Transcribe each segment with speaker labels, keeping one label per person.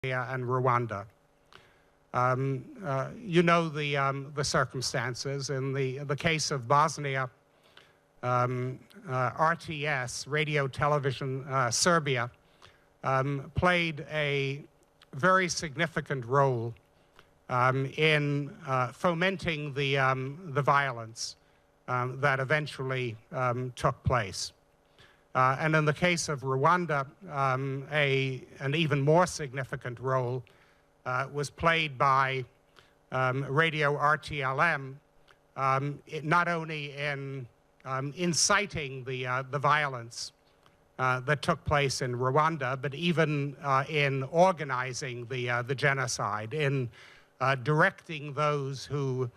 Speaker 1: and Rwanda. You know the circumstances. In the case of Bosnia, RTS, Radio Television Serbia, played a very significant role in fomenting the violence that eventually took place. And in the case of Rwanda, an even more significant role was played by Radio RTLM, not only in inciting the violence that took place in Rwanda, but even in organizing the genocide, in directing those who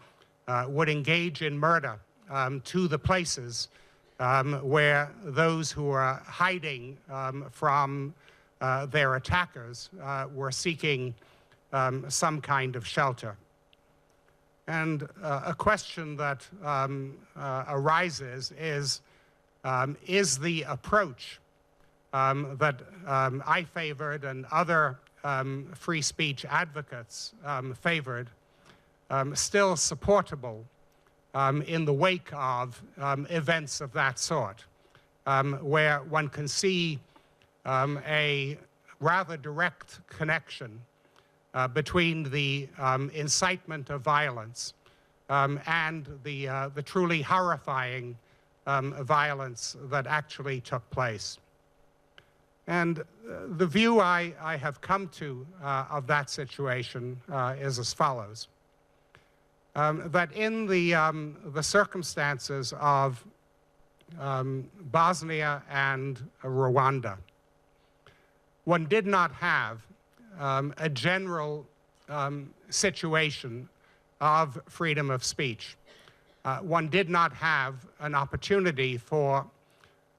Speaker 1: would engage in murder to the places where those who are hiding from their attackers were seeking some kind of shelter. And a question that arises is the approach that I favored and other free speech advocates favored still supportable in the wake of events of that sort, where one can see a rather direct connection between the incitement of violence and the truly horrifying violence that actually took place. And the view I have come to of that situation is as follows. That in the circumstances of Bosnia and Rwanda, one did not have a general situation of freedom of speech. One did not have an opportunity for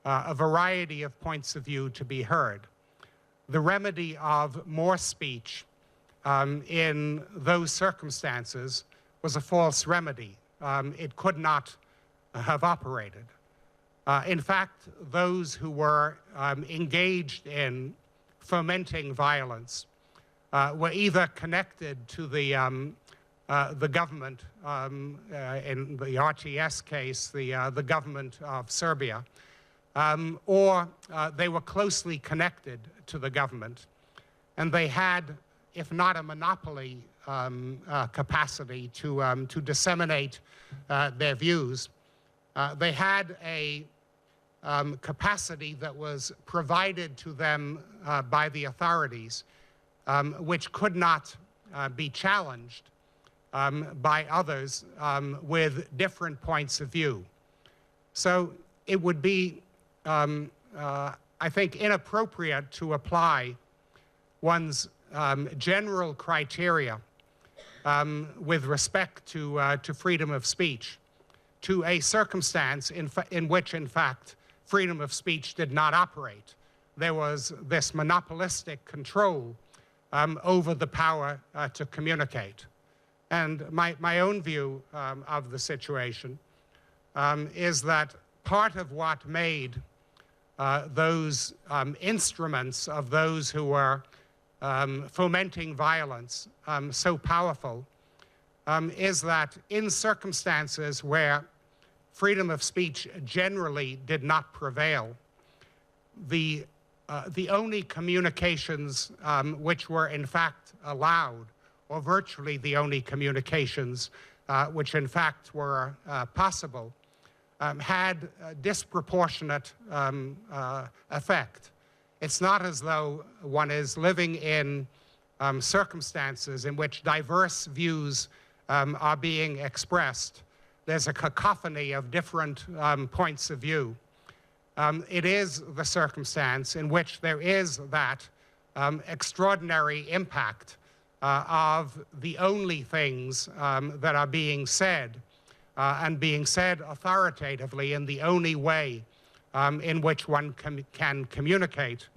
Speaker 1: a variety of points of view to be heard. The remedy of more speech in those circumstances was a false remedy. It could not have operated. In fact, those who were engaged in fomenting violence were either connected to the government, in the RTS case, the government of Serbia, or they were closely connected to the government, and they had, if not a monopoly capacity to disseminate their views, they had a capacity that was provided to them by the authorities, which could not be challenged by others with different points of view. So it would be, I think, inappropriate to apply one's general criteria with respect to freedom of speech to a circumstance in which, in fact, freedom of speech did not operate. There was this monopolistic control over the power to communicate. And my own view of the situation is that part of what made those instruments of those who were fomenting violence so powerful is that in circumstances where freedom of speech generally did not prevail, the only communications which were in fact allowed, or virtually the only communications which in fact were possible, had a disproportionate effect. It's not as though one is living in circumstances in which diverse views are being expressed. There's a cacophony of different points of view. It is the circumstance in which there is that extraordinary impact of the only things that are being said and being said authoritatively in the only way in which one can communicate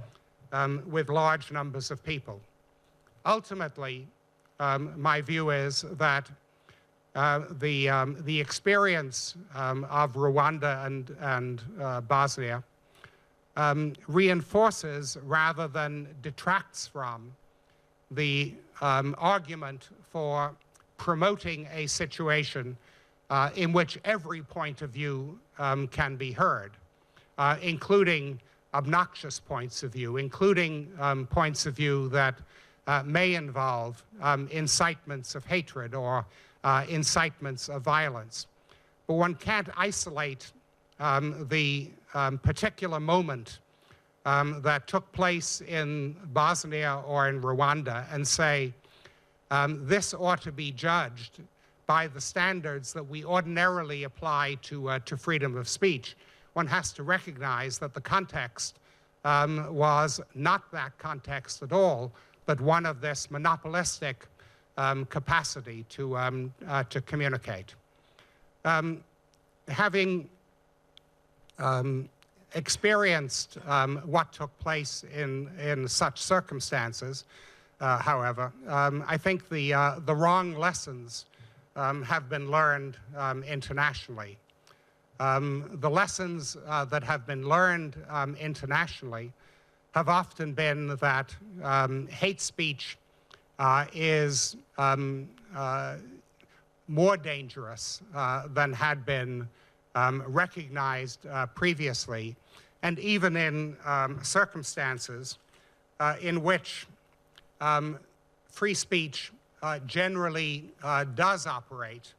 Speaker 1: with large numbers of people. Ultimately, my view is that the experience of Rwanda and Bosnia reinforces rather than detracts from the argument for promoting a situation in which every point of view can be heard, including obnoxious points of view, including points of view that may involve incitements of hatred or incitements of violence. But one can't isolate the particular moment that took place in Bosnia or in Rwanda and say, this ought to be judged by the standards that we ordinarily apply to freedom of speech. One has to recognize that the context was not that context at all, but one of this monopolistic capacity to communicate. Having experienced what took place in such circumstances, however, I think the wrong lessons have been learned internationally. The lessons that have been learned internationally have often been that hate speech is more dangerous than had been recognized previously, and even in circumstances in which free speech generally does operate.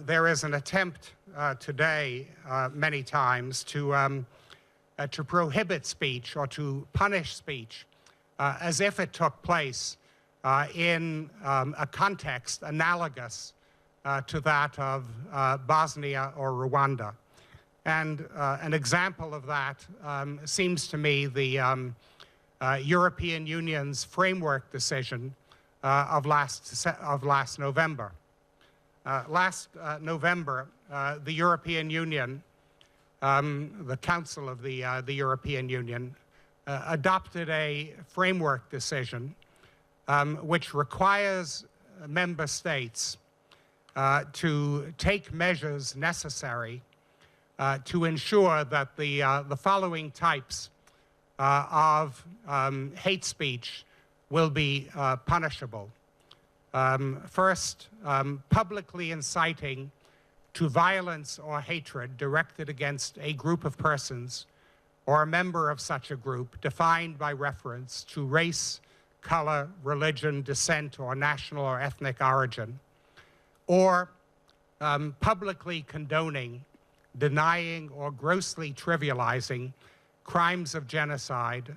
Speaker 1: There is an attempt today, many times, to prohibit speech or to punish speech as if it took place in a context analogous to that of Bosnia or Rwanda. And an example of that seems to me the European Union's framework decision of last November. Last November, the European Union, the Council of the European Union, adopted a framework decision which requires member states to take measures necessary to ensure that the following types of hate speech will be punishable. First, publicly inciting to violence or hatred directed against a group of persons or a member of such a group defined by reference to race, color, religion, descent, or national or ethnic origin, or publicly condoning, denying, or grossly trivializing crimes of genocide,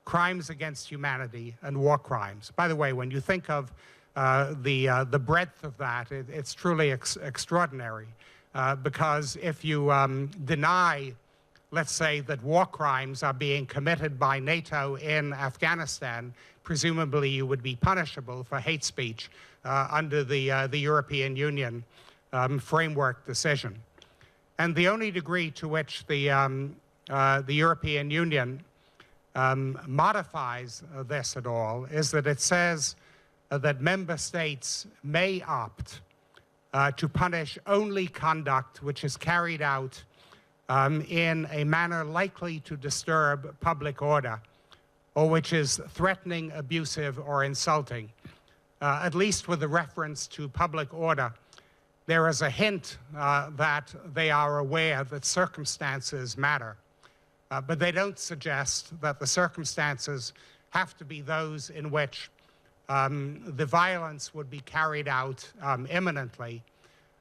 Speaker 1: crimes against humanity, and war crimes. By the way, when you think of the breadth of that, it's truly extraordinary, because if you deny, let's say, that war crimes are being committed by NATO in Afghanistan, presumably you would be punishable for hate speech under the European Union framework decision. And the only degree to which the European Union modifies this at all is that it says that member states may opt to punish only conduct which is carried out in a manner likely to disturb public order, or which is threatening, abusive, or insulting. At least with a reference to public order, there is a hint that they are aware that circumstances matter. But they don't suggest that the circumstances have to be those in which the violence would be carried out imminently.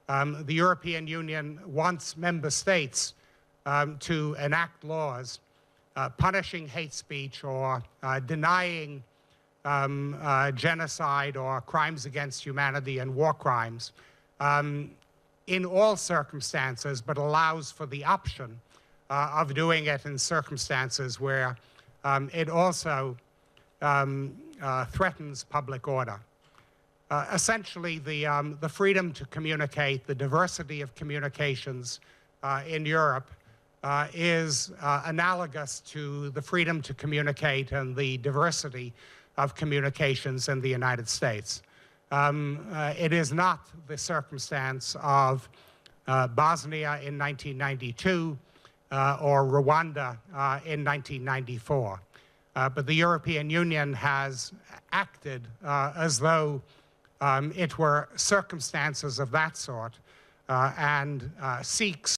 Speaker 1: The European Union wants member states to enact laws punishing hate speech or denying genocide or crimes against humanity and war crimes in all circumstances, but allows for the option of doing it in circumstances where it also threatens public order. Essentially, the freedom to communicate, the diversity of communications in Europe is analogous to the freedom to communicate and the diversity of communications in the United States. It is not the circumstance of Bosnia in 1992 or Rwanda in 1994. but the European Union has acted as though it were circumstances of that sort and seeks